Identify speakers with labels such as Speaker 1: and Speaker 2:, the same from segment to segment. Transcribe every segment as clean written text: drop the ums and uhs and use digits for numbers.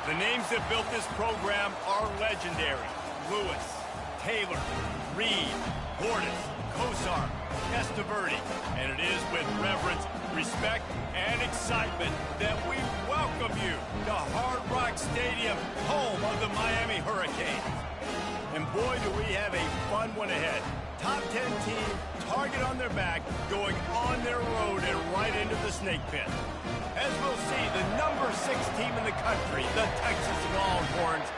Speaker 1: The names that built this program are legendary. Lewis, Taylor, Reed, Hortis, Kosar, Testaverde. And it is with reverence, respect, and excitement that we welcome you to Hard Rock Stadium, home of the Miami Hurricanes. And boy, do we have a fun one ahead. Top 10 team, target on their back, going on their road and right into the snake pit. As we'll see, the number 6 team in the country, the Texas Longhorns,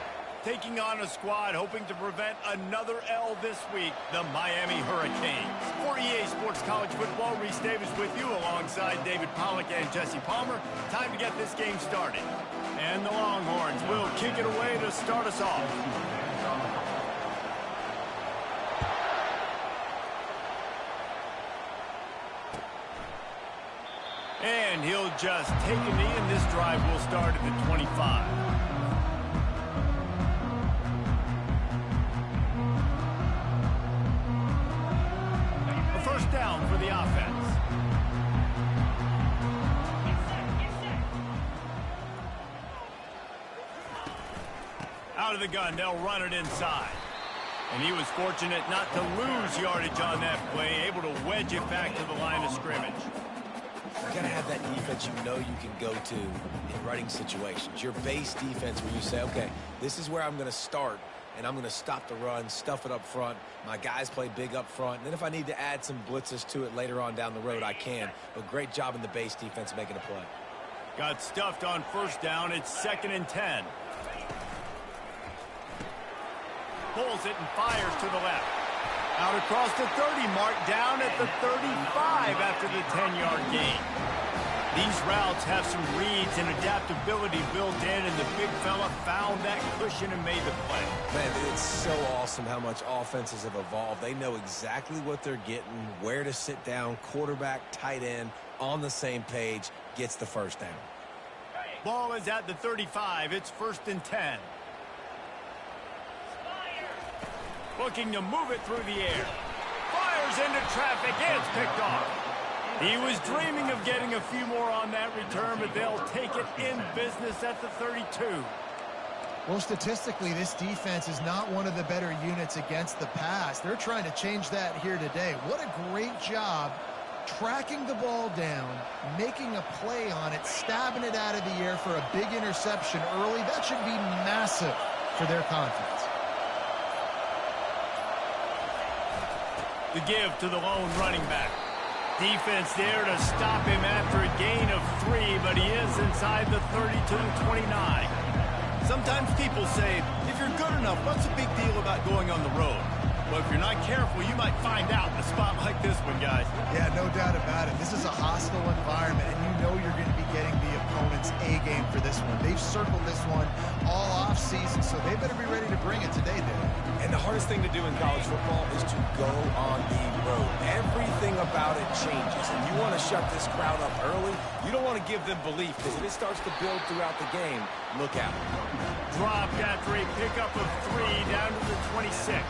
Speaker 1: taking on a squad hoping to prevent another L this week, the Miami Hurricanes. For EA Sports College Football, Reese Davis with you alongside David Pollack and Jesse Palmer. Time to get this game started. And the Longhorns will kick it away to start us off. And he'll just take a knee, and this drive will start at the 25. A first down for the offense. Out of the gun, they'll run it inside. And he was fortunate not to lose yardage on that play, able to wedge it back to the line of scrimmage.
Speaker 2: You gotta have that defense you know you can go to in running situations. Your base defense where you say, okay, this is where I'm gonna start, and I'm gonna stop the run, stuff it up front. My guys play big up front, and then if I need to add some blitzes to it later on down the road, I can. But great job in the base defense making a play.
Speaker 1: Got stuffed on first down. It's 2nd and 10. Pulls it and fires to the left. Out across the 30 mark, down at the 35 after the 10-yard gain. These routes have some reads and adaptability built in, and the big fella found that cushion and made the play.
Speaker 2: Man, it's so awesome how much offenses have evolved. They know exactly what they're getting, where to sit down, quarterback, tight end, on the same page, gets the first down.
Speaker 1: Ball is at the 35. It's 1st and 10. Looking to move it through the air. Fires into traffic. It's picked off. He was dreaming of getting a few more on that return, but they'll take it in business at the 32.
Speaker 3: Well, statistically, this defense is not one of the better units against the pass. They're trying to change that here today. What a great job tracking the ball down, making a play on it, stabbing it out of the air for a big interception early. That should be massive for their confidence.
Speaker 1: The give to the lone running back. Defense there to stop him after a gain of 3, but he is inside the 32-29. Sometimes people say, if you're good enough, what's the big deal about going on the road? Well, if you're not careful, you might find out in a spot like this one, guys.
Speaker 3: Yeah, no doubt about it. This is a hostile environment, and you know you're going to be getting the opponent's A game for this one. They've circled this one all off-season, so they better be ready to bring it today, Dave.
Speaker 2: And the hardest thing to do in college football is to go on the road. Everything about it changes, and you want to shut this crowd up early. You don't want to give them belief, because if it starts to build throughout the game, look out.
Speaker 1: Dropped after a pickup of 3 down to the 26.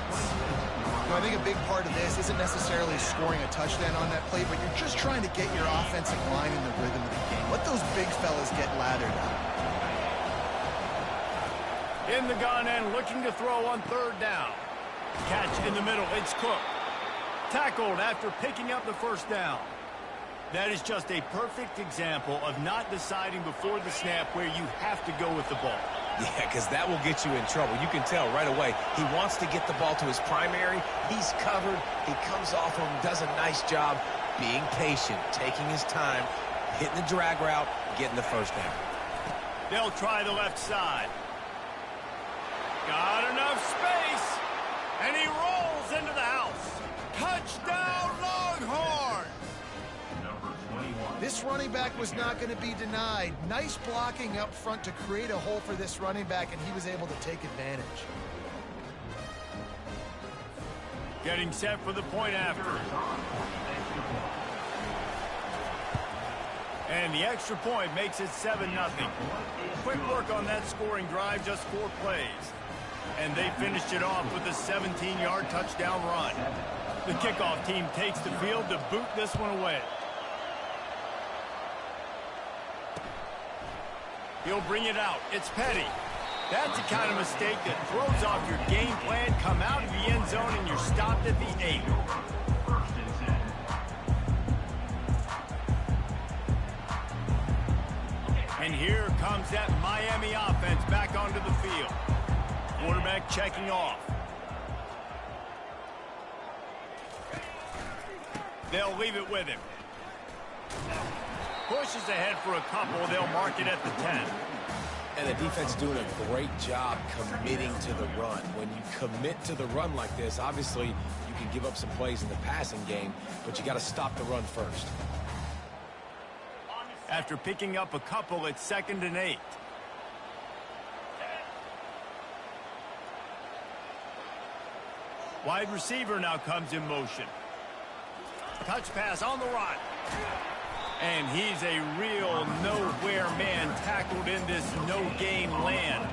Speaker 3: I think a big part of this isn't necessarily scoring a touchdown on that play, but you're just trying to get your offensive line in the rhythm of the game. Let those big fellas get lathered up.
Speaker 1: In the gun and looking to throw on 3rd down. Catch in the middle. It's Cook. Tackled after picking up the first down. That is just a perfect example of not deciding before the snap where you have to go with the ball.
Speaker 2: Yeah, because that will get you in trouble. You can tell right away. He wants to get the ball to his primary. He's covered. He comes off him, does a nice job being patient, taking his time, hitting the drag route, getting the first down.
Speaker 1: They'll try the left side. Got enough space, and he rolls into the house. Touchdown, Longhorns!
Speaker 3: This running back was not going to be denied. Nice blocking up front to create a hole for this running back, and he was able to take advantage.
Speaker 1: Getting set for the point after. And the extra point makes it 7-0. Quick work on that scoring drive, just 4 plays. And they finished it off with a 17-yard touchdown run. The kickoff team takes the field to boot this one away. He'll bring it out. It's Petty. That's the kind of mistake that throws off your game plan. Come out of the end zone and you're stopped at the 8. And here comes that Miami offense back onto the field. Quarterback checking off. They'll leave it with him. Pushes ahead for a couple. They'll mark it at the 10.
Speaker 2: And the defense doing a great job committing to the run. When you commit to the run like this, obviously you can give up some plays in the passing game, but you got to stop the run first.
Speaker 1: After picking up a couple, it's 2nd and 8. Wide receiver now comes in motion. Touch pass on the run. And he's a real nowhere man tackled in this no-gain land.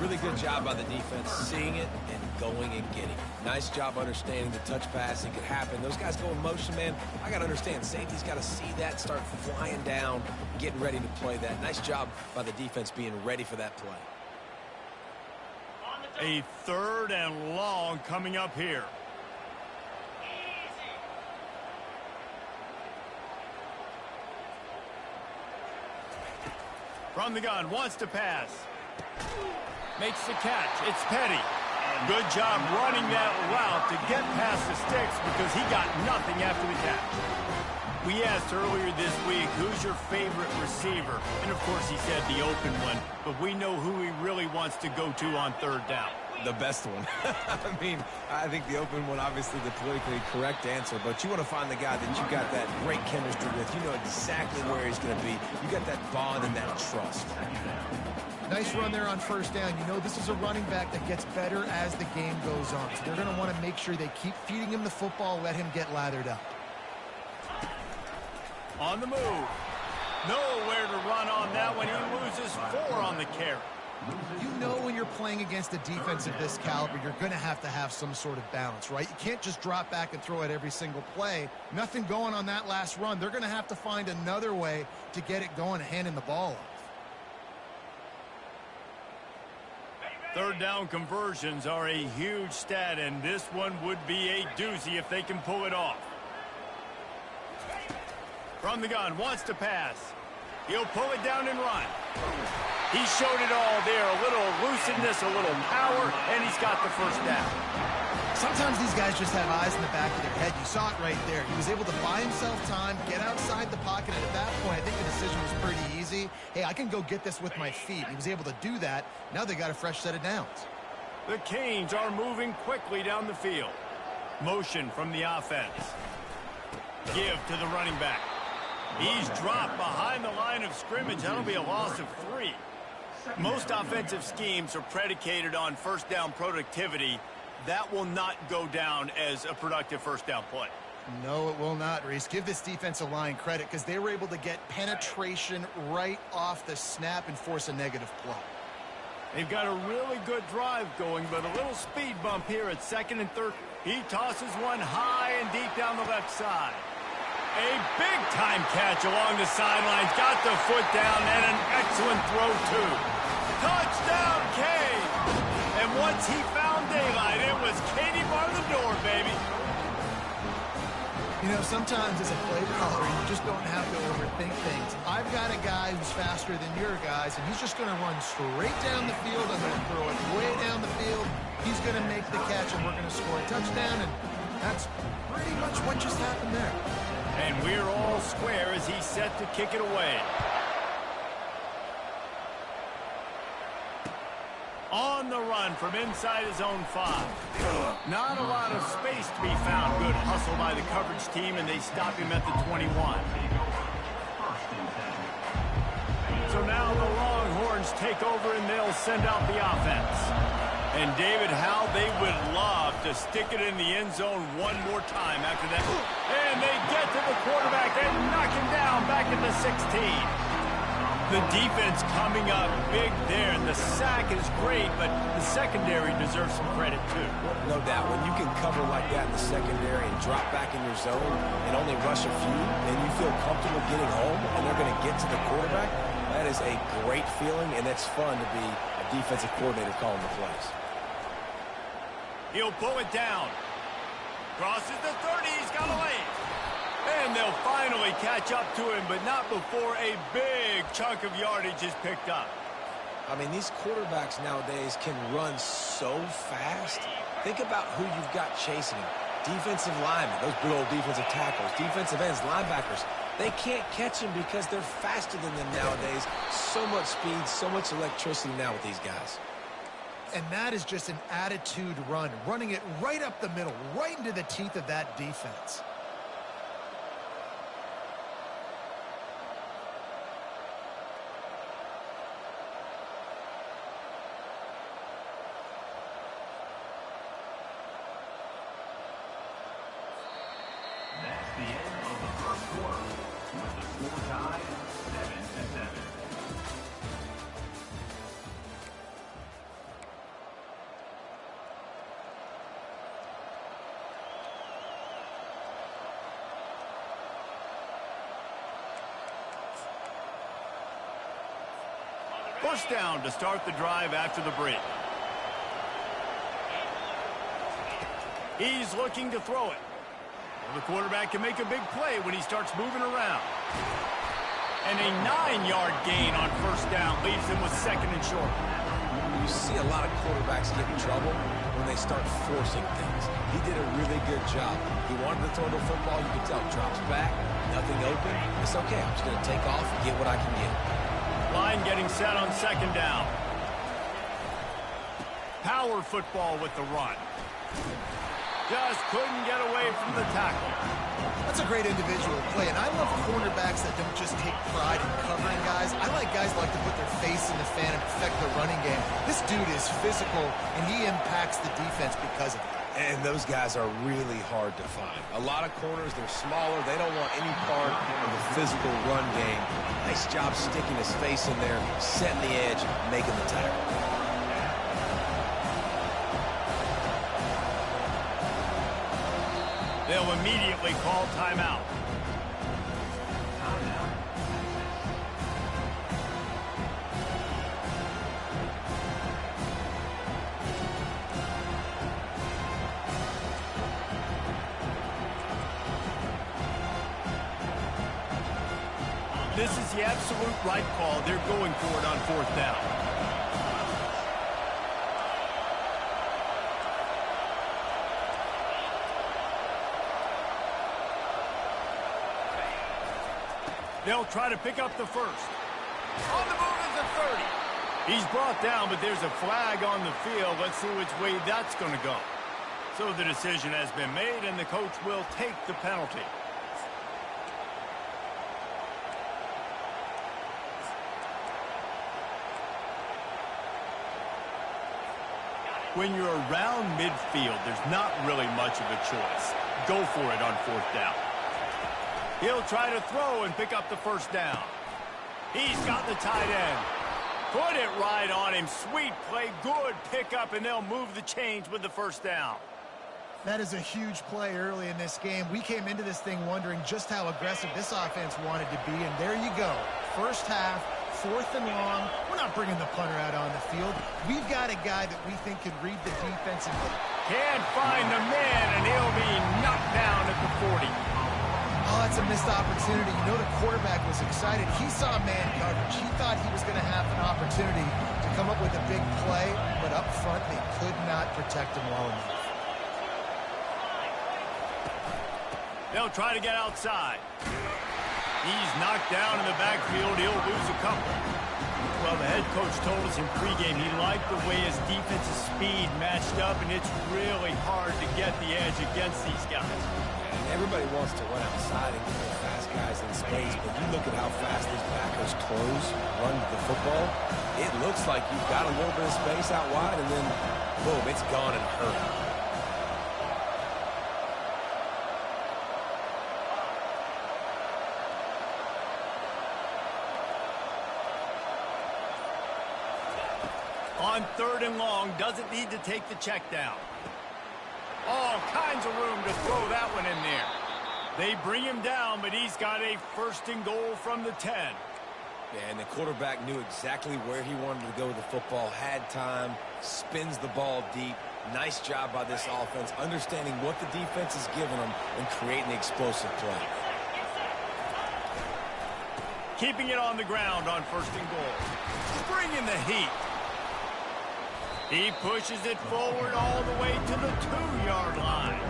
Speaker 2: Really good job by the defense seeing it and going and getting it. Nice job understanding the touch passing could happen. Those guys go in motion, man. I got to understand, safety's got to see that, start flying down, getting ready to play that. Nice job by the defense being ready for that play.
Speaker 1: A 3rd and long coming up here. From the gun, wants to pass. Makes the catch. It's Petty. Good job running that route to get past the sticks because he got nothing after the catch. We asked earlier this week, who's your favorite receiver? And, of course, he said the open one. But we know who he really wants to go to on 3rd down.
Speaker 2: The best one. I mean, I think the open one, obviously the politically correct answer, but you want to find the guy that you got that great chemistry with. You know exactly where he's going to be. You got that bond and that trust.
Speaker 3: Nice run there on 1st down. You know, this is a running back that gets better as the game goes on. So they're going to want to make sure they keep feeding him the football, let him get lathered up.
Speaker 1: On the move. Nowhere to run on that one. He loses 4 on the carry.
Speaker 3: You know when you're playing against a defense of this caliber, you're going to have some sort of balance, right? You can't just drop back and throw it every single play. Nothing going on that last run. They're going to have to find another way to get it going, handing the ball off.
Speaker 1: 3rd down conversions are a huge stat, and this one would be a doozy if they can pull it off. From the gun, wants to pass. He'll pull it down and run. He showed it all there. A little elusiveness, a little power, and he's got the 1st down.
Speaker 3: Sometimes these guys just have eyes in the back of their head. You saw it right there. He was able to buy himself time, get outside the pocket, and at that point, I think the decision was pretty easy. Hey, I can go get this with my feet. He was able to do that. Now they got a fresh set of downs.
Speaker 1: The Canes are moving quickly down the field. Motion from the offense. Give to the running back. He's dropped behind the line of scrimmage. That'll be a loss of 3. Most offensive schemes are predicated on 1st down productivity. That will not go down as a productive 1st down play.
Speaker 3: No, it will not, Reese. Give this defensive line credit because they were able to get penetration right off the snap and force a negative play.
Speaker 1: They've got a really good drive going, but a little speed bump here at 2nd and 3rd. He tosses one high and deep down the left side. A big-time catch along the sidelines. Got the foot down and an excellent throw, too. Touchdown, Kane! And once he found daylight, it was Katie bar the door, baby.
Speaker 3: You know, sometimes as a play caller, you just don't have to overthink things. I've got a guy who's faster than your guys, and he's just going to run straight down the field. I'm going to throw it way down the field. He's going to make the catch, and we're going to score a touchdown, and that's pretty much what just happened there.
Speaker 1: And we're all square as he's set to kick it away. On the run from inside his own 5. Not a lot of space to be found. Good hustle by the coverage team, and they stop him at the 21. So now the Longhorns take over, and they'll send out the offense. And, David, how they would love to stick it in the end zone one more time after that. And they get to the quarterback and knock him down back at the 16. The defense coming up big there. The sack is great, but the secondary deserves some credit, too.
Speaker 2: No doubt. When you can cover like that in the secondary and drop back in your zone and only rush a few, and you feel comfortable getting home and they're going to get to the quarterback, that is a great feeling, and it's fun to be a defensive coordinator calling the plays.
Speaker 1: He'll pull it down. Crosses the 30. He's got a lane. And they'll finally catch up to him, but not before a big chunk of yardage is picked up.
Speaker 2: I mean, these quarterbacks nowadays can run so fast. Think about who you've got chasing him. Defensive linemen, those big old defensive tackles, defensive ends, linebackers. They can't catch him because they're faster than them nowadays. So much speed, so much electricity now with these guys.
Speaker 3: And that is just an attitude run, running it right up the middle, right into the teeth of that defense.
Speaker 4: That's the end of the first quarter, with the score tied 7-7.
Speaker 1: First down to start the drive after the break. He's looking to throw it. The quarterback can make a big play when he starts moving around. And a 9-yard gain on first down leaves him with second and short.
Speaker 2: You see a lot of quarterbacks get in trouble when they start forcing things. He did a really good job. He wanted to throw the football. You can tell. Drops back, nothing open. It's okay. I'm just going to take off and get what I can get.
Speaker 1: Line getting set on second down. Power football with the run. Just couldn't get away from the tackle.
Speaker 3: That's a great individual play, and I love cornerbacks that don't just take pride in covering guys. I like guys who like to put their face in the fan and affect the running game. This dude is physical, and he impacts the defense because of it.
Speaker 2: And those guys are really hard to find. A lot of corners, they're smaller. They don't want any part of the physical run game. Nice job sticking his face in there, setting the edge, making the tackle.
Speaker 1: They'll immediately call timeout. This is the absolute right call. They're going for it on fourth down. They'll try to pick up the first. On the move is a 30. He's brought down, but there's a flag on the field. Let's see which way that's going to go. So the decision has been made, and the coach will take the penalty. When you're around midfield, there's not really much of a choice. Go for it on fourth down. He'll try to throw and pick up the first down. He's got the tight end. Put it right on him. Sweet play, good pickup, and they'll move the chains with the first down.
Speaker 3: That is a huge play early in this game. We came into this thing wondering just how aggressive this offense wanted to be, and there you go. First half, fourth and long. We're not bringing the punter out on the field. We've got a guy that we think can read the defense.
Speaker 1: Can't find the man, and he'll be knocked down at the 40.
Speaker 3: Oh, that's a missed opportunity. You know the quarterback was excited. He saw man coverage. He thought he was going to have an opportunity to come up with a big play, but up front they could not protect him well enough.
Speaker 1: They'll try to get outside. He's knocked down in the backfield. He'll lose a couple. Well, the head coach told us in pregame he liked the way his defensive speed matched up, and it's really hard to get the edge against these guys.
Speaker 2: Everybody wants to run outside and get the fast guys in space, but you look at how fast these backers close, run the football. It looks like you've got a little bit of space out wide, and then, boom, it's gone in a hurry.
Speaker 1: On third and long, doesn't need to take the check down. All kinds of room to throw that one in there. They bring him down, but he's got a first and goal from the 10.
Speaker 2: Yeah, and the quarterback knew exactly where he wanted to go with the football, had time, spins the ball deep. Nice job by this offense, understanding what the defense is giving them and creating the explosive play.
Speaker 1: Keeping it on the ground on 1st and goal. Bringing the heat. He pushes it forward all the way to the 2-yard line.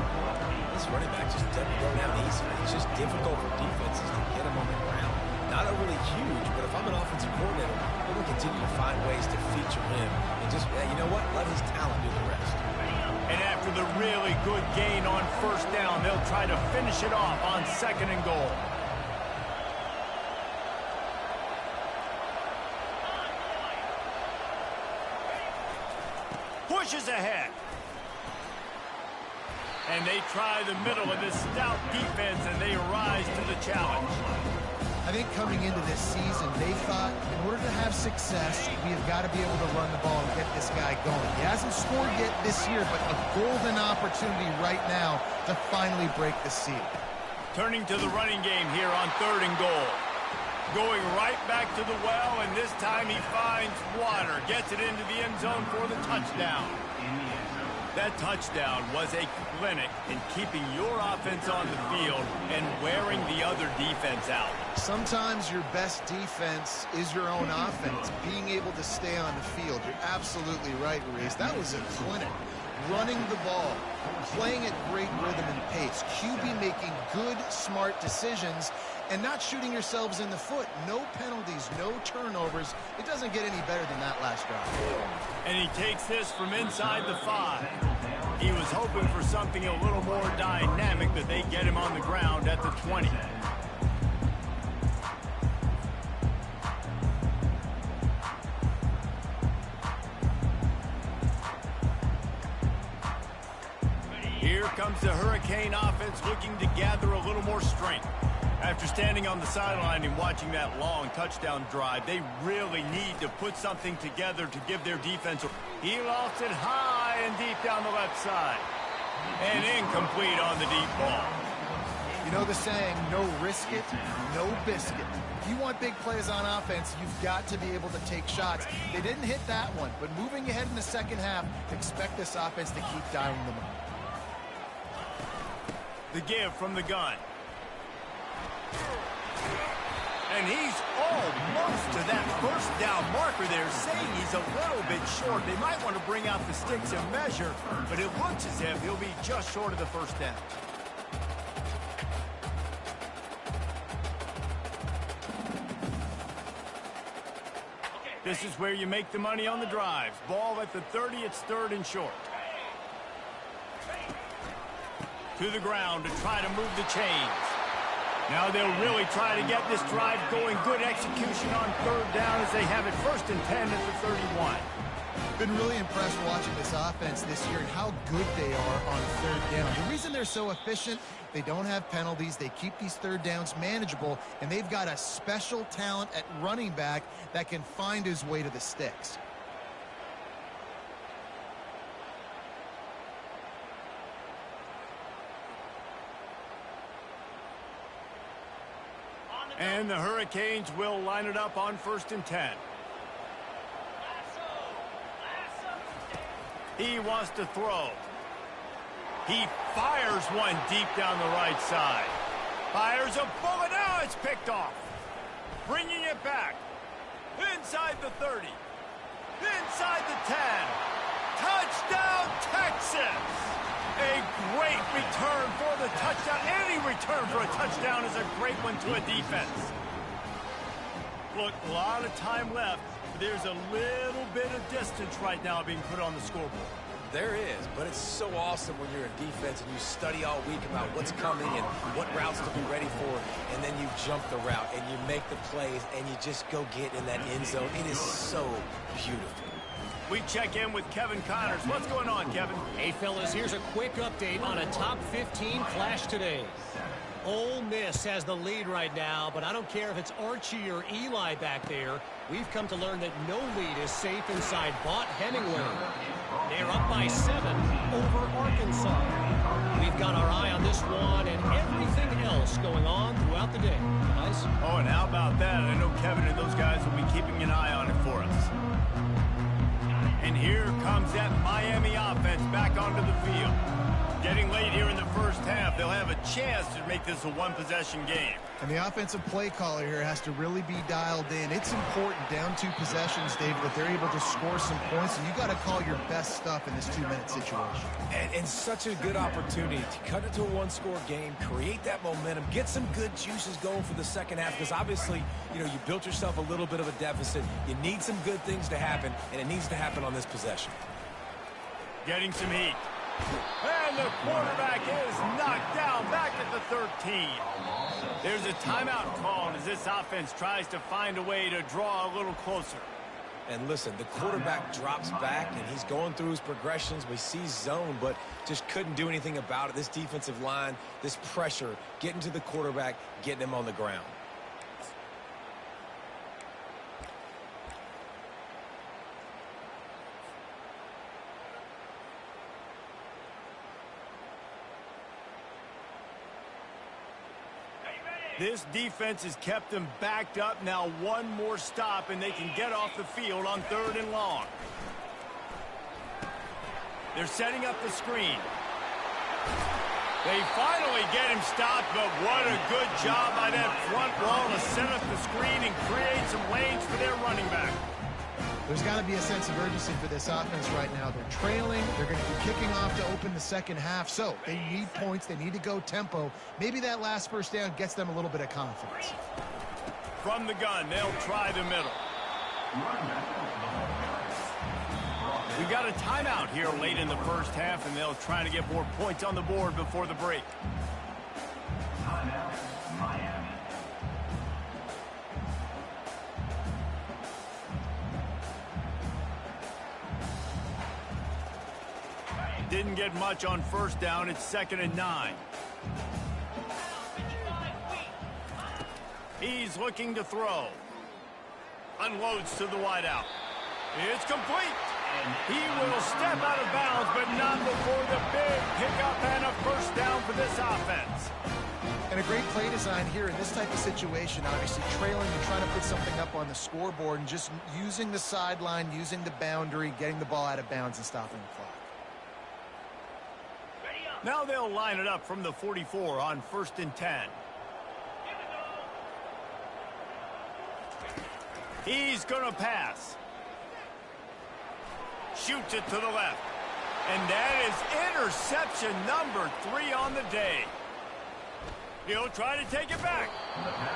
Speaker 2: This running back just doesn't go down easy. It's just difficult for defenses to get him on the ground. Not overly huge, but if I'm an offensive coordinator, I'm going to continue to find ways to feature him and just, yeah, you know what, let his talent do the rest.
Speaker 1: And after the really good gain on 1st down, they'll try to finish it off on 2nd and goal. Pushes ahead. And they try the middle of this stout defense, and they rise to the challenge.
Speaker 3: I think coming into this season, they thought in order to have success, we have got to be able to run the ball and get this guy going. He hasn't scored yet this year, but a golden opportunity right now to finally break the seal.
Speaker 1: Turning to the running game here on 3rd and goal. Going right back to the well, and this time he finds water. Gets it into the end zone for the touchdown. That touchdown was a clinic in keeping your offense on the field and wearing the other defense out.
Speaker 3: Sometimes your best defense is your own offense, being able to stay on the field. You're absolutely right, Reese. That was a clinic. Running the ball, playing at great rhythm and pace, QB making good, smart decisions, and not shooting yourselves in the foot. No penalties, no turnovers. It doesn't get any better than that last drive.
Speaker 1: And he takes this from inside the 5. He was hoping for something a little more dynamic, but they get him on the ground at the 20. Here comes the Hurricane offense looking to gather a little more strength. After standing on the sideline and watching that long touchdown drive, they really need to put something together to give their defense a... He lofts it high and deep down the left side. And incomplete on the deep ball.
Speaker 3: You know the saying, no risk it, no biscuit. If you want big plays on offense, you've got to be able to take shots. They didn't hit that one, but moving ahead in the 2nd half, expect this offense to keep dialing them up.
Speaker 1: The give from the gun. And he's almost to that 1st down marker there, saying he's a little bit short. They might want to bring out the sticks and measure, but it looks as if he'll be just short of the 1st down. This is where you make the money on the drives. Ball at the 30, it's 3rd and short. To the ground to try to move the chains. Now they'll really try to get this drive going. Good execution on 3rd down as they have it 1st and 10 at the 31.
Speaker 3: Been really impressed watching this offense this year and how good they are on 3rd down. The reason they're so efficient, they don't have penalties. They keep these 3rd downs manageable, and they've got a special talent at running back that can find his way to the sticks.
Speaker 1: And the Hurricanes will line it up on 1st and 10. He wants to throw. He fires one deep down the right side. Fires a bullet. Now it's picked off. Bringing it back. Inside the 30. Inside the 10. Touchdown, Texas! A great return for the touchdown. Any return for a touchdown is a great one to a defense. Look, a lot of time left. There's a little bit of distance right now being put on the scoreboard.
Speaker 2: There is, but it's so awesome when you're in defense and you study all week about what's coming and what routes to be ready for, and then you jump the route and you make the plays and you just go get in that end zone. It is so beautiful.
Speaker 1: We check in with Kevin Connors. What's going on, Kevin?
Speaker 5: Hey, fellas, here's a quick update on a top 15 clash today. Ole Miss has the lead right now, but I don't care if it's Archie or Eli back there. We've come to learn that no lead is safe inside Vaught Hemingway. They're up by 7 over Arkansas. We've we've got our eye on this one and everything else going on throughout the day. Guys?
Speaker 1: Oh, and how about that? I know Kevin and those guys will be keeping an eye on it for us. And here comes that Miami offense back onto the field. Getting late here in the first half, they'll have a chance to make this a one-possession game.
Speaker 3: And the offensive play caller here has to really be dialed in. It's important down 2 possessions, Dave, that they're able to score some points, and you got to call your best stuff in this 2-minute situation.
Speaker 2: And such a good opportunity to cut it to a one-score game, create that momentum, get some good juices going for the second half, because obviously, you know, you built yourself a little bit of a deficit. You need some good things to happen, and it needs to happen on this possession.
Speaker 1: Getting some heat. And the quarterback is knocked down back at the 13. There's a timeout called as this offense tries to find a way to draw a little closer.
Speaker 2: And listen, the quarterback drops back, and he's going through his progressions. We see zone, but just couldn't do anything about it. This defensive line, this pressure, getting to the quarterback, getting him on the ground.
Speaker 1: This defense has kept them backed up. Now one more stop, and they can get off the field on 3rd and long. They're setting up the screen. They finally get him stopped, but what a good job by that front wall to set up the screen and create some lanes for their running back.
Speaker 3: There's got to be a sense of urgency for this offense right now. They're trailing. They're going to be kicking off to open the second half. So they need points. They need to go tempo. Maybe that last first down gets them a little bit of confidence.
Speaker 1: From the gun, they'll try the middle. We've got a timeout here late in the first half, and they'll try to get more points on the board before the break.
Speaker 4: Timeout, Miami.
Speaker 1: Didn't get much on first down. It's 2nd and 9. He's looking to throw. Unloads to the wideout. It's complete. He will step out of bounds, but not before the big pickup and a first down for this offense.
Speaker 3: And a great play design here in this type of situation, obviously trailing and trying to put something up on the scoreboard and just using the sideline, using the boundary, getting the ball out of bounds and stopping the clock.
Speaker 1: Now they'll line it up from the 44 on 1st and 10. He's going to pass. Shoots it to the left. And that is interception number 3 on the day. He'll try to take it back.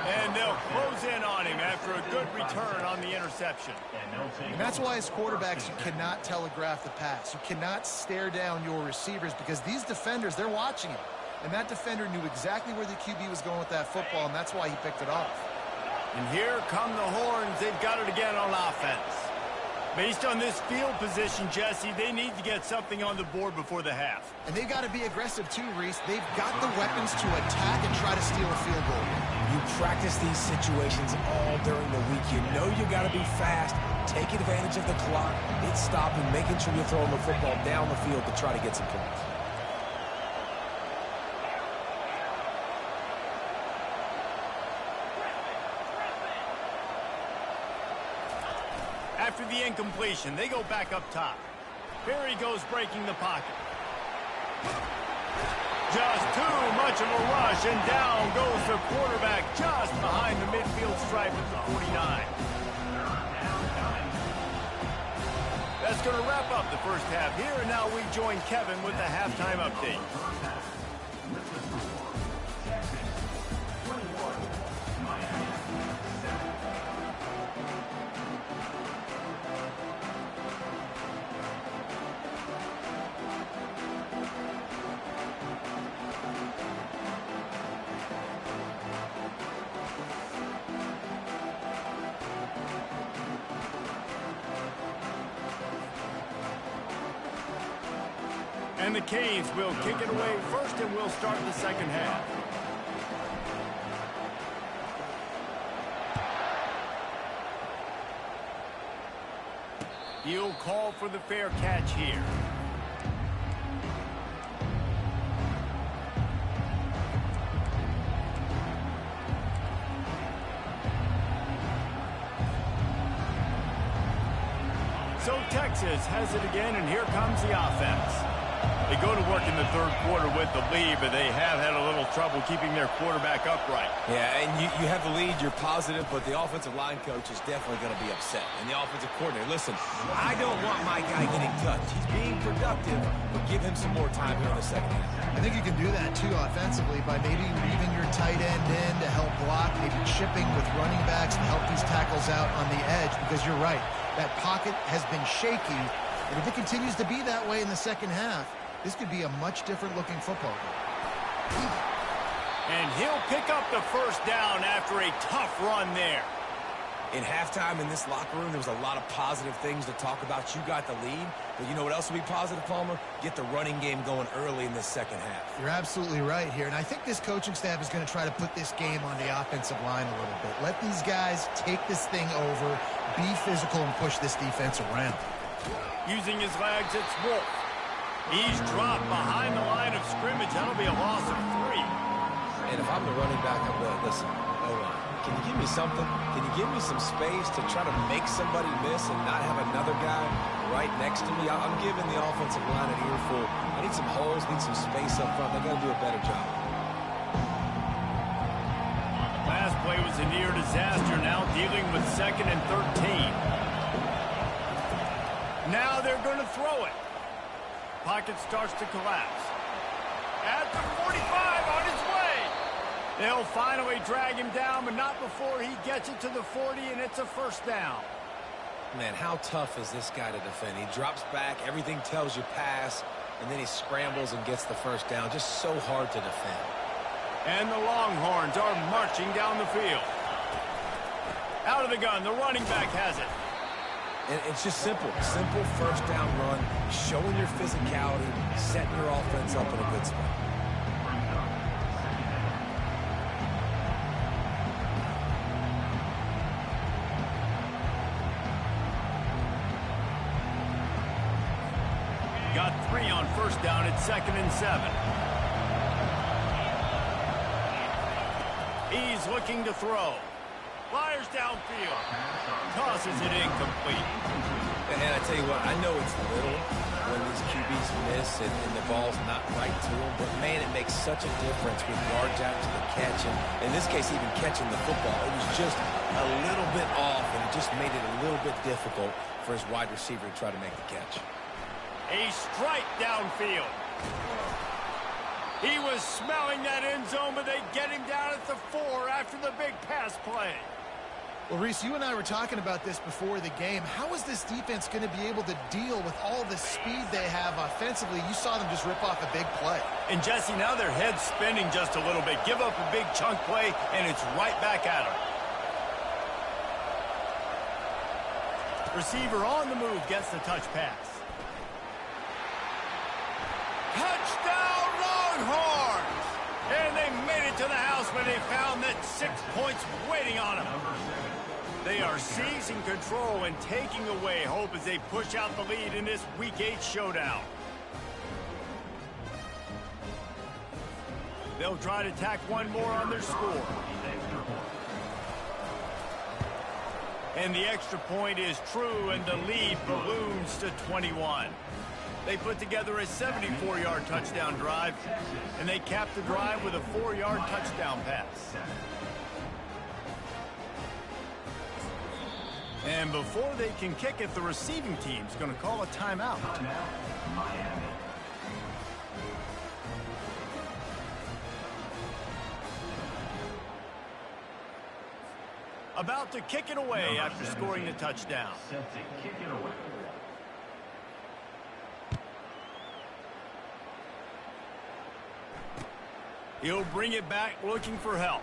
Speaker 1: And they'll close in on him after a good return on the interception.
Speaker 3: And that's why as quarterbacks you cannot telegraph the pass. You cannot stare down your receivers because these defenders, they're watching it. And that defender knew exactly where the QB was going with that football, and that's why he picked it off.
Speaker 1: And here come the horns. They've got it again on offense. Based on this field position, Jesse, they need to get something on the board before the half.
Speaker 3: And they've got to be aggressive too, Reese. They've got the weapons to attack and try to steal a field goal.
Speaker 2: You practice these situations all during the week. You know you got to be fast, take advantage of the clock, hit stop, and making sure you're throwing the football down the field to try to get some points.
Speaker 1: After the incompletion, they go back up top. Here he goes breaking the pocket. Just too much of a rush, and down goes the quarterback just behind the midfield stripe at the 49. That's going to wrap up the first half here, and now we join Kevin with the halftime update. And the Canes will kick it away first, and we'll start the second half. He'll call for the fair catch here. So Texas has it again, and here comes the offense. They go to work in the third quarter with the lead, but they have had a little trouble keeping their quarterback upright.
Speaker 2: Yeah, and you have the lead, you're positive, but the offensive line coach is definitely going to be upset. And the offensive coordinator, listen, I don't want my guy getting touched. He's being productive, but give him some more time here in the second half.
Speaker 3: I think you can do that, too, offensively, by maybe leaving your tight end in to help block, maybe chipping with running backs to help these tackles out on the edge, because you're right, that pocket has been shaky, and if it continues to be that way in the second half, this could be a much different-looking football game.
Speaker 1: And he'll pick up the first down after a tough run there.
Speaker 2: In halftime in this locker room, there was a lot of positive things to talk about. You got the lead, but you know what else will be positive, Palmer? Get the running game going early in this second half.
Speaker 3: You're absolutely right here, and I think this coaching staff is going to try to put this game on the offensive line a little bit. Let these guys take this thing over, be physical, and push this defense around.
Speaker 1: Using his legs, it's Wolf. He's dropped behind the line of scrimmage. That'll be a loss of 3.
Speaker 2: And if I'm the running back, I'm going, listen, O-line, can you give me something? Can you give me some space to try to make somebody miss and not have another guy right next to me? I'm giving the offensive line an earful. I need some holes, need some space up front. They got to do a better job.
Speaker 1: Last play was a near disaster. Now dealing with 2nd and 13. Now they're going to throw it. Pocket starts to collapse. At the 45, on his way. They'll finally drag him down, but not before he gets it to the 40, and it's a first down.
Speaker 2: Man, how tough is this guy to defend? He drops back, everything tells you pass, and then he scrambles and gets the first down. Just so hard to defend.
Speaker 1: And the Longhorns are marching down the field. Out of the gun, the running back has it.
Speaker 2: And it's just simple first down run, showing your physicality, setting your offense up in a good spot.
Speaker 1: Got 3 on first down at 2nd and 7. He's looking to throw. Fires downfield. Tosses it incomplete.
Speaker 2: And I tell you what, I know it's little when these QBs miss and the ball's not right to them, but man, it makes such a difference with yards out to the catch. And in this case, even catching the football, it was just a little bit off, and it just made it a little bit difficult for his wide receiver to try to make the catch.
Speaker 1: A strike downfield. He was smelling that end zone, but they get him down at the 4 after the big pass play.
Speaker 3: Well, Reese, you and I were talking about this before the game. How is this defense going to be able to deal with all the speed they have offensively? You saw them just rip off a big play.
Speaker 1: And, Jesse, now their head's spinning just a little bit. Give up a big chunk play, and it's right back at them. Receiver on the move gets the touch pass. Touchdown, Longhorns! And they made it to the house when they found that 6 points waiting on them. They are seizing control and taking away hope as they push out the lead in this Week 8 showdown. They'll try to tack one more on their score. And the extra point is true, and the lead balloons to 21. They put together a 74-yard touchdown drive, and they capped the drive with a 4-yard touchdown pass. And before they can kick it, the receiving team's going to call a timeout. About to kick it away after scoring the touchdown.
Speaker 4: Set to kick it away.
Speaker 1: He'll bring it back looking for help.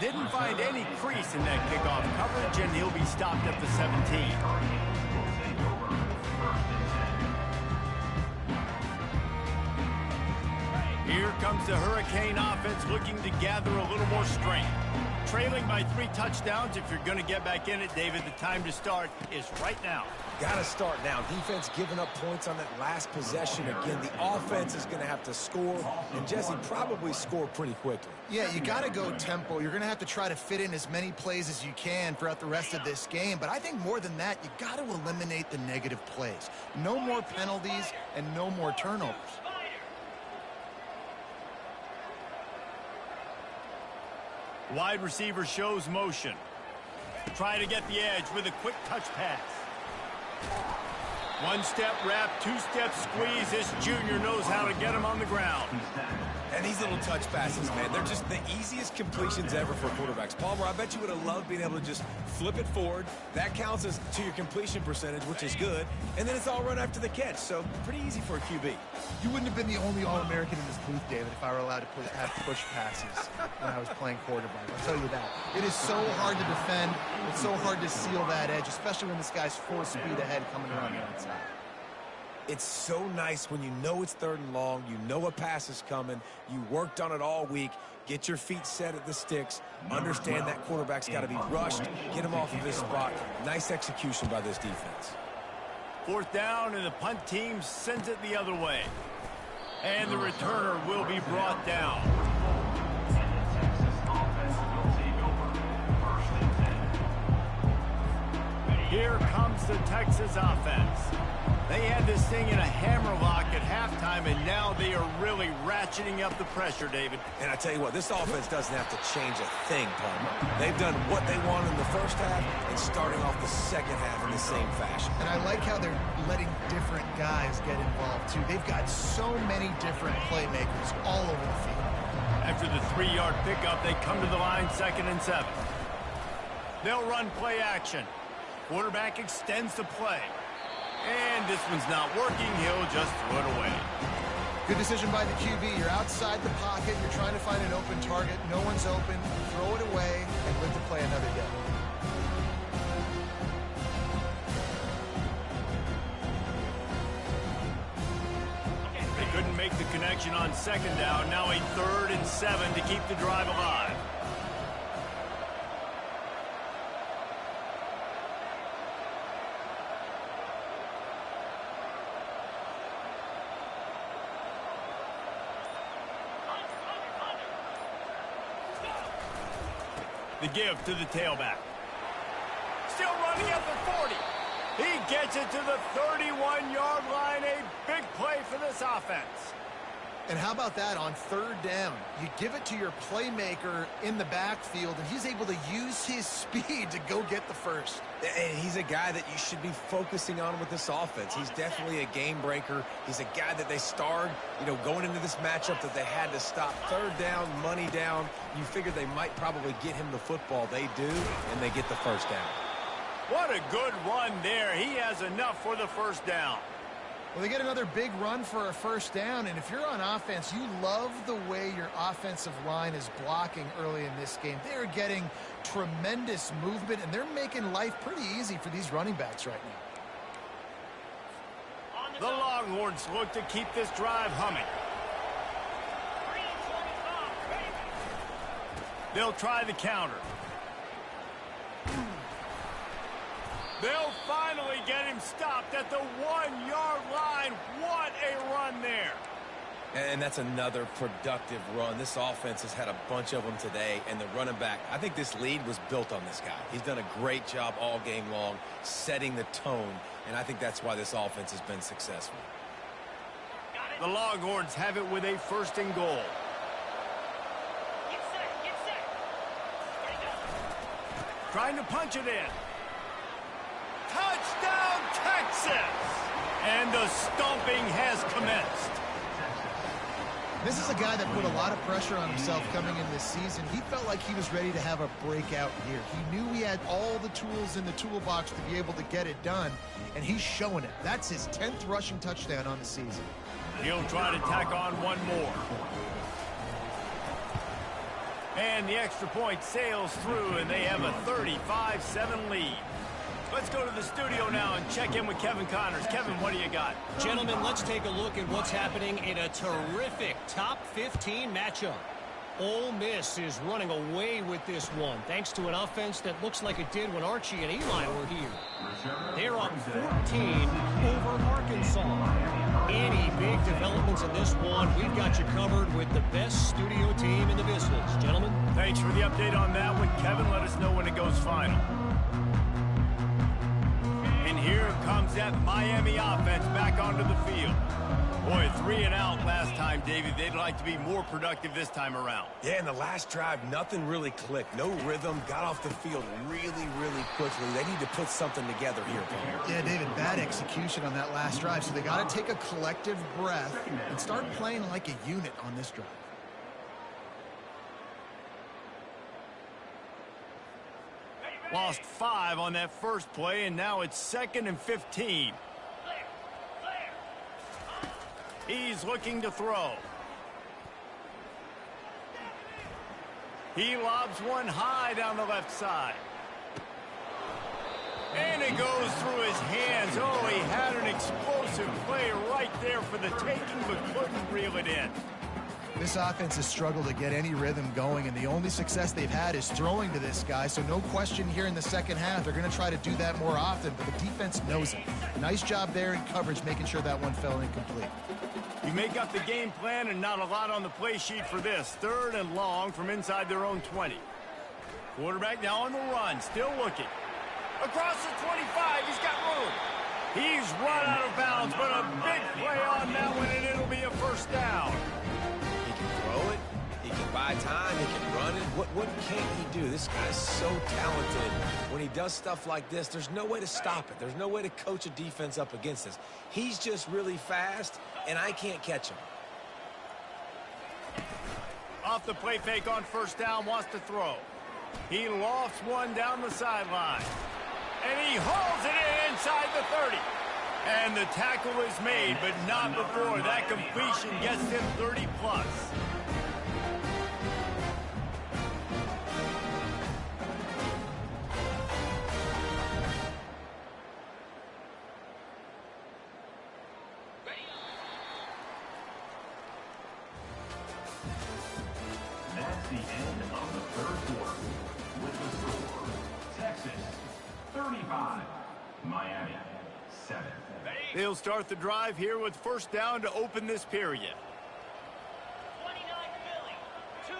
Speaker 1: Didn't find any crease in that kickoff coverage, and he'll be stopped at the 17. Here comes the Hurricane offense looking to gather a little more strength. Trailing by 3 touchdowns, if you're going to get back in it, David, the time to start is right now.
Speaker 2: Got to start now. Defense giving up points on that last possession. Again, the offense is going to have to score, and Jesse probably score pretty quickly.
Speaker 3: Yeah, you got to go tempo. You're going to have to try to fit in as many plays as you can throughout the rest of this game. But I think more than that, you got to eliminate the negative plays. No more penalties and no more turnovers.
Speaker 1: Wide receiver shows motion. Trying to get the edge with a quick touch pass. 1-step wrap, 2-step squeeze. This junior knows how to get him on the ground.
Speaker 2: And these little touch passes, man, they're just the easiest completions ever for quarterbacks. Palmer, I bet you would have loved being able to just flip it forward. That counts as to your completion percentage, which is good. And then it's all run after the catch, so pretty easy for a QB.
Speaker 3: You wouldn't have been the only All-American in this booth, David, if I were allowed to have push passes when I was playing quarterback. I'll tell you that. It is so hard to defend. It's so hard to seal that edge, especially when this guy's full speed ahead coming around the outside.
Speaker 2: It's so nice when you know it's 3rd and long, you know a pass is coming, you worked on it all week, get your feet set at the sticks, understand that quarterback's got to be rushed, get him off of his spot. Nice execution by this defense.
Speaker 1: 4th down, and the punt team sends it the other way. And the returner will be brought down. Here comes the Texas offense. They had this thing in a hammerlock at halftime, and now they are really ratcheting up the pressure, David.
Speaker 2: And I tell you what, this offense doesn't have to change a thing, Palmer. They've done what they wanted in the first half and starting off the second half in the same fashion.
Speaker 3: And I like how they're letting different guys get involved, too. They've got so many different playmakers all over the field.
Speaker 1: After the 3-yard pickup, they come to the line 2nd and 7. They'll run play action. Quarterback extends the play. And this one's not working. He'll just throw it away.
Speaker 3: Good decision by the QB. You're outside the pocket. You're trying to find an open target. No one's open. Throw it away and live to play another day.
Speaker 1: They couldn't make the connection on 2nd down. Now a 3rd and 7 to keep the drive alive. The give to the tailback. Still running at the 40. He gets it to the 31-yard line. A big play for this offense.
Speaker 3: And how about that on 3rd down? You give it to your playmaker in the backfield, and he's able to use his speed to go get the first.
Speaker 2: And he's a guy that you should be focusing on with this offense. He's definitely a game breaker. He's a guy that they starred, going into this matchup that they had to stop. 3rd down, money down. You figure they might probably get him the football. They do, and they get the 1st down.
Speaker 1: What a good run there. He has enough for the 1st down.
Speaker 3: Well, they get another big run for a 1st down, and if you're on offense, you love the way your offensive line is blocking early in this game. They're getting tremendous movement, and they're making life pretty easy for these running backs right now.
Speaker 1: The Longhorns look to keep this drive humming. They'll try the counter. They'll finally get him stopped at the 1-yard line. What a run there.
Speaker 2: And that's another productive run. This offense has had a bunch of them today, and the running back, I think this lead was built on this guy. He's done a great job all game long setting the tone, and I think that's why this offense has been successful.
Speaker 1: The Longhorns have it with a 1st and goal.
Speaker 6: Get set.
Speaker 1: Trying to punch it in. Touchdown, Texas! And the stomping has commenced.
Speaker 3: This is a guy that put a lot of pressure on himself coming in this season. He felt like he was ready to have a breakout year. He knew he had all the tools in the toolbox to be able to get it done, and he's showing it. That's his 10th rushing touchdown on the season.
Speaker 1: He'll try to tack on one more. And the extra point sails through, and they have a 35-7 lead. Let's go to the studio now and check in with Kevin Connors. Kevin, what do you got?
Speaker 5: Gentlemen, let's take a look at what's happening in a terrific top 15 matchup. Ole Miss is running away with this one, thanks to an offense that looks like it did when Archie and Eli were here. They're up 14 over Arkansas. Any big developments in this one, we've got you covered with the best studio team in the business. Gentlemen?
Speaker 1: Thanks for the update on that one, Kevin. Let us know when it goes final. And here comes that Miami offense back onto the field. Boy, 3 and out last time, David. They'd like to be more productive this time around.
Speaker 2: Yeah, in the last drive, nothing really clicked. No rhythm, got off the field really, really quickly. They need to put something together here, Paul.
Speaker 3: Yeah, David, bad execution on that last drive, so they got to take a collective breath and start playing like a unit on this drive.
Speaker 1: Lost 5 on that first play, and now it's 2nd and 15. He's looking to throw. He lobs one high down the left side. And it goes through his hands. Oh, he had an explosive play right there for the taking, but couldn't reel it in.
Speaker 3: This offense has struggled to get any rhythm going, and the only success they've had is throwing to this guy, so no question here in the second half. They're going to try to do that more often, but the defense knows it. Nice job there in coverage, making sure that one fell incomplete.
Speaker 1: You make up the game plan and not a lot on the play sheet for this. 3rd and long from inside their own 20. Quarterback now on the run, still looking. Across the 25, he's got room. He's run out of bounds, but a big play on that one, and it'll be a first down.
Speaker 2: He can throw it. He can buy time. He can run it. What can't he do? This guy's so talented. When he does stuff like this, there's no way to stop it. There's no way to coach a defense up against this. He's just really fast, and I can't catch him.
Speaker 1: Off the play fake on first down, wants to throw. He lofts one down the sideline. And he hauls it in inside the 30. And the tackle is made, but not before that completion gets him 30 plus.
Speaker 4: That's the end of the 3rd quarter. With the score, Texas 35, Miami 7.
Speaker 1: They'll start the drive here with first down to open this period.
Speaker 6: 29 Philly, 2-9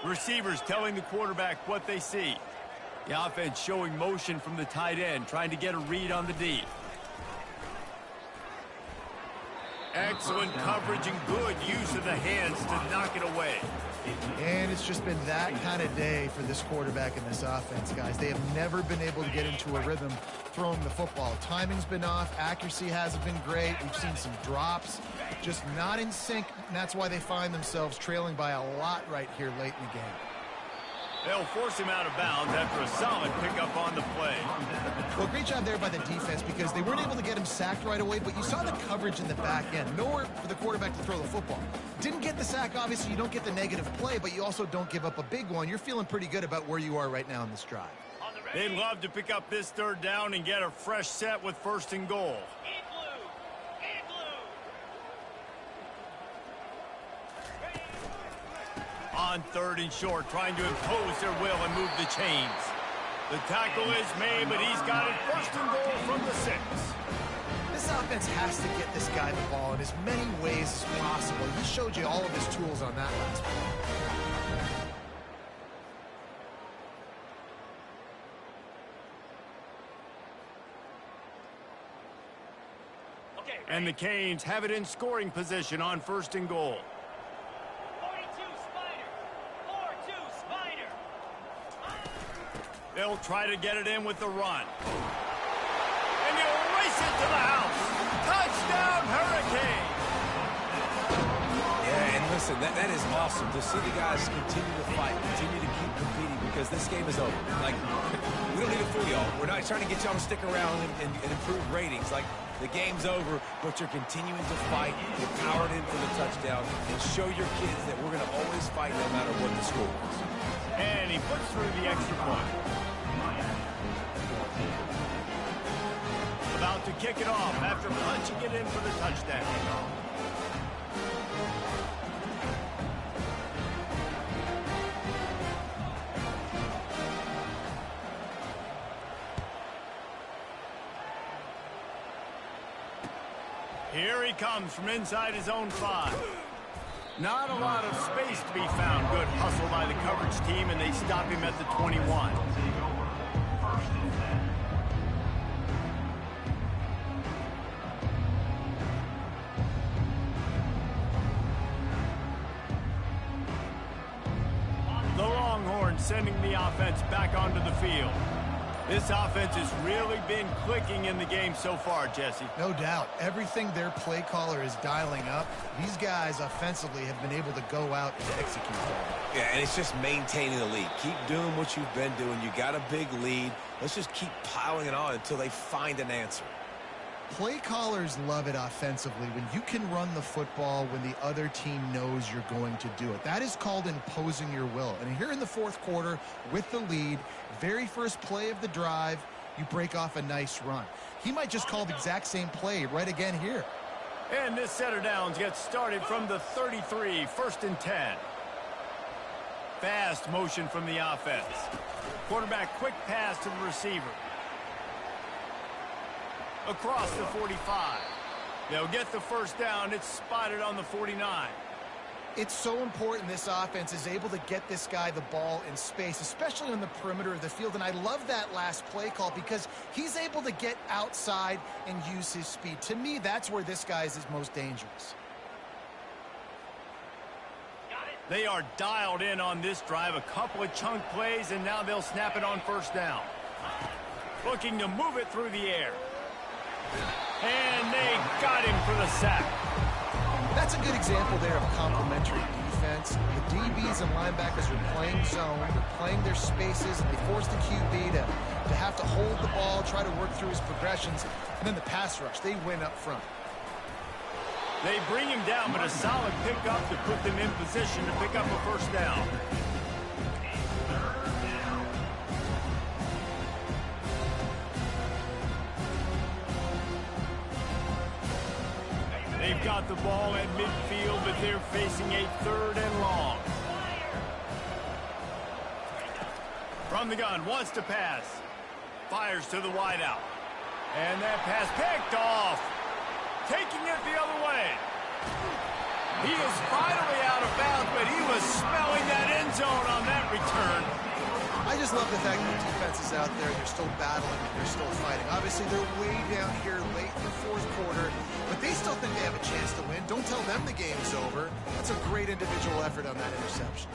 Speaker 6: Philly.
Speaker 1: Receivers telling the quarterback what they see. The offense showing motion from the tight end, trying to get a read on the D. Excellent coverage and good use of the hands to knock it away.
Speaker 3: And it's just been that kind of day for this quarterback and this offense, guys. They have never been able to get into a rhythm throwing the football. Timing's been off. Accuracy hasn't been great. We've seen some drops. Just not in sync, and that's why they find themselves trailing by a lot right here late in the game.
Speaker 1: They'll force him out of bounds after a solid pickup on the play.
Speaker 3: Well, great job there by the defense because they weren't able to get him sacked right away, but you saw the coverage in the back end. Nowhere for the quarterback to throw the football. Didn't get the sack, obviously. You don't get the negative play, but you also don't give up a big one. You're feeling pretty good about where you are right now in this drive.
Speaker 1: They'd love to pick up this 3rd down and get a fresh set with 1st and goal. On 3rd and short, trying to impose their will and move the chains. The tackle is made, but he's got it 1st and goal from the 6.
Speaker 3: This offense has to get this guy the ball in as many ways as possible. He showed you all of his tools on that last play.
Speaker 1: And the Canes have it in scoring position on 1st and goal.
Speaker 6: 42 Spider. 4-2 Spider.
Speaker 1: They'll try to get it in with the run. And he'll race it to the house. Touchdown, Hurricane.
Speaker 2: Yeah, and listen, that is awesome to see the guys continue to fight, continue to keep competing because this game is over. Like, we don't need to fool y'all. We're not trying to get y'all to stick around and improve ratings. Like, the game's over, but you're continuing to fight. You're powered in for the touchdown and show your kids that we're going to always fight no matter what the score is.
Speaker 1: And he puts through the extra point. About to kick it off after punching it in for the touchdown. he comes from inside his own 5. Not a lot of space to be found. Good hustle by the coverage team, and they stop him at the 21. The Longhorns sending the offense back onto the field. This offense has really been clicking in the game so far, Jesse.
Speaker 3: No doubt. Everything their play caller is dialing up, these guys offensively have been able to go out and execute that.
Speaker 2: Yeah, and it's just maintaining the lead. Keep doing what you've been doing. You got a big lead. Let's just keep piling it on until they find an answer.
Speaker 3: Play callers love it offensively when you can run the football when the other team knows you're going to do it. That is called imposing your will. And here in the fourth quarter with the lead, very first play of the drive, you break off a nice run. He might just call the exact same play right again here.
Speaker 1: And this set of downs gets started from the 33, 1st and 10. Fast motion from the offense. Quarterback quick pass to the receiver. Across the 45. They'll get the first down. It's spotted on the 49.
Speaker 3: It's so important this offense is able to get this guy the ball in space, especially on the perimeter of the field. And I love that last play call because he's able to get outside and use his speed. To me, that's where this guy is most dangerous.
Speaker 1: They are dialed in on this drive. A couple of chunk plays, and now they'll snap it on first down. Looking to move it through the air. And they got him for the sack.
Speaker 3: That's a good example there of complementary defense. The DBs and linebackers are playing zone, they're playing their spaces, and they force the QB to have to hold the ball, try to work through his progressions, and then the pass rush, they win up front.
Speaker 1: They bring him down, but a solid pickup to put them in position to pick up a first down. They've got the ball at midfield, but they're facing a 3rd and long. From the gun, wants to pass. Fires to the wideout. And that pass picked off. Taking it the other way. He is finally out of bounds, but he was smelling that end zone on that return.
Speaker 3: I just love the fact that the defense is out there. They're still battling. They're still fighting. Obviously, they're way down here late in the fourth quarter, but they still think they have a chance to win. Don't tell them the game's over. That's a great individual effort on that interception.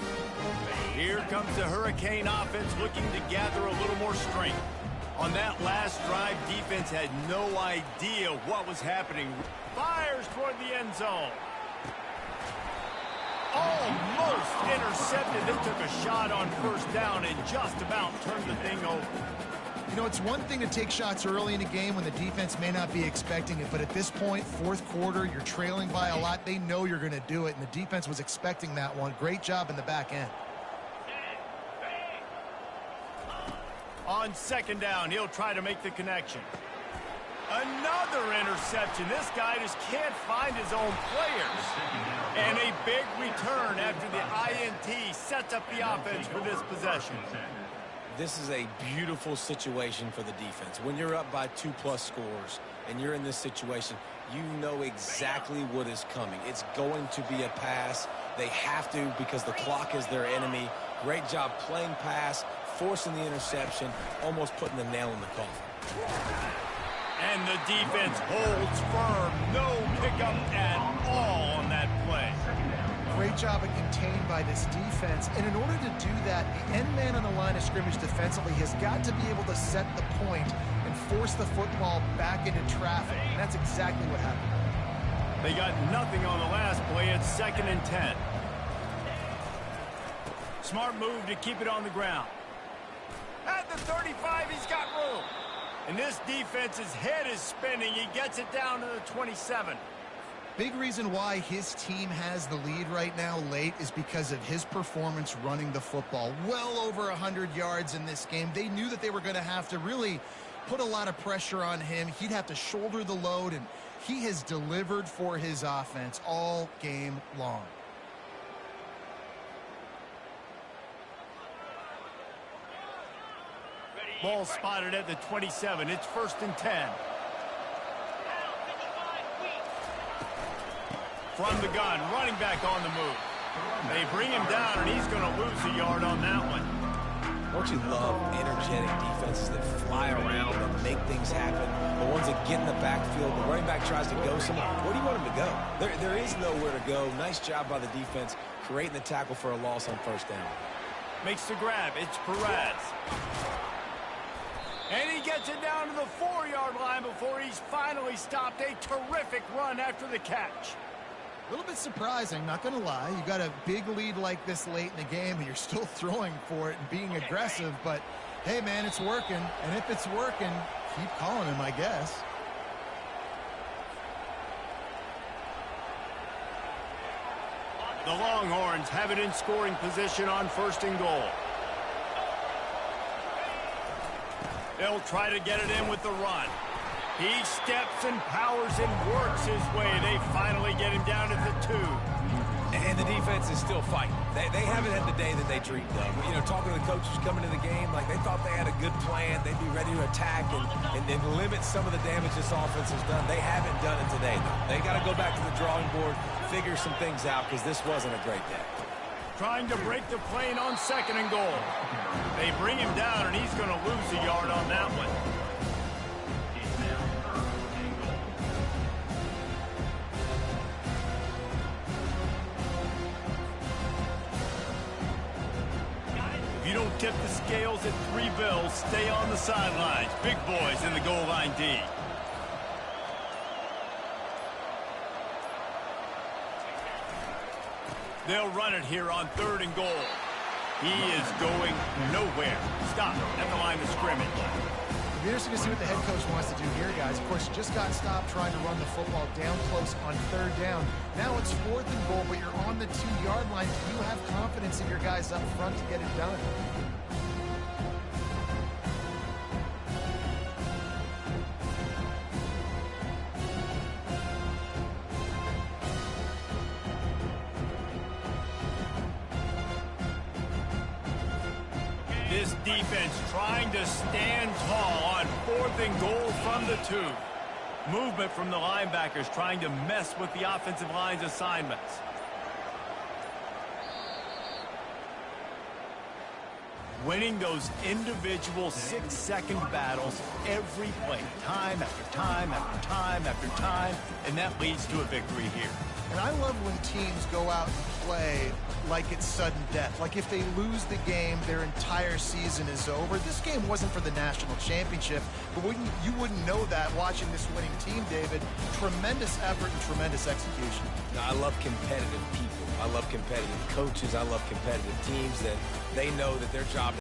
Speaker 1: Here comes the Hurricane offense looking to gather a little more strength. On that last drive, defense had no idea what was happening. Fires toward the end zone. Almost intercepted. They took a shot on first down and just about turned the thing over.
Speaker 3: You know, it's one thing to take shots early in a game when the defense may not be expecting it, but at this point, fourth quarter, you're trailing by a lot. They know you're going to do it, and the defense was expecting that one. Great job in the back end.
Speaker 1: On second down, he'll try to make the connection. Another interception. This guy just can't find his own players. And a big return after the INT sets up the offense for this possession.
Speaker 2: This is a beautiful situation for the defense. When you're up by 2+ scores and you're in this situation, you know exactly what is coming. It's going to be a pass. They have to because the clock is their enemy. Great job playing pass, forcing the interception, almost putting the nail in the coffin.
Speaker 1: And the defense holds firm. No pickup at all on that play.
Speaker 3: Great job of contained by this defense. And in order to do that, the end man on the line of scrimmage defensively has got to be able to set the point and force the football back into traffic. And that's exactly what happened.
Speaker 1: They got nothing on the last play. It's 2nd and 10. Smart move to keep it on the ground. At the 35, he's got room. And this defense's head is spinning. He gets it down to the 27.
Speaker 3: Big reason why his team has the lead right now late is because of his performance running the football. Well over 100 yards in this game. They knew that they were going to have to really put a lot of pressure on him. He'd have to shoulder the load, and he has delivered for his offense all game long.
Speaker 1: Ball spotted at the 27. It's 1st and 10. from the gun, running back on the move. They bring him down, and he's going to lose a yard on that one.
Speaker 2: Don't you love energetic defenses that fly around and make things happen? The ones that get in the backfield, the running back tries to go somewhere. Where do you want him to go? There is nowhere to go. Nice job by the defense creating the tackle for a loss on first down.
Speaker 1: Makes the grab. It's Perez. And he gets it down to the 4-yard line before he's finally stopped. A terrific run after the catch.
Speaker 3: A little bit surprising, not going to lie. You got a big lead like this late in the game, and you're still throwing for it and being aggressive. But, hey, man, it's working. And if it's working, keep calling him, I guess.
Speaker 1: The Longhorns have it in scoring position on 1st and goal. They'll try to get it in with the run. He steps and powers and works his way. They finally get him down at the 2.
Speaker 2: And the defense is still fighting. They haven't had the day that they dreamed of. You know, talking to the coaches coming to the game, like they thought they had a good plan. They'd be ready to attack and limit some of the damage this offense has done. They haven't done it today, though. They got to go back to the drawing board, figure some things out, because this wasn't a great day.
Speaker 1: Trying to break the plane on 2nd and goal. They bring him down, and he's going to lose a yard on that one. If you don't tip the scales at 3 bills, stay on the sidelines. Big boys in the goal line D. They'll run it here on 3rd and goal. He is going nowhere. Stop at the line of scrimmage.
Speaker 3: It'll be interesting to see what the head coach wants to do here, guys. Of course, you just got stopped trying to run the football down close on 3rd down. Now it's 4th and goal, but you're on the 2-yard line. Do you have confidence in your guys up front to get it done?
Speaker 1: This defense trying to stand tall on 4th and goal from the 2. Movement from the linebackers trying to mess with the offensive line's assignments. Winning those individual 6-second battles every play, time after time after time after time, and that leads to a victory here.
Speaker 3: And I love when teams go out and play like it's sudden death. Like if they lose the game, their entire season is over. This game wasn't for the national championship, but you wouldn't know that watching this winning team, David. Tremendous effort and tremendous execution.
Speaker 2: I love competitive people. I love competitive coaches. I love competitive teams that they know that their job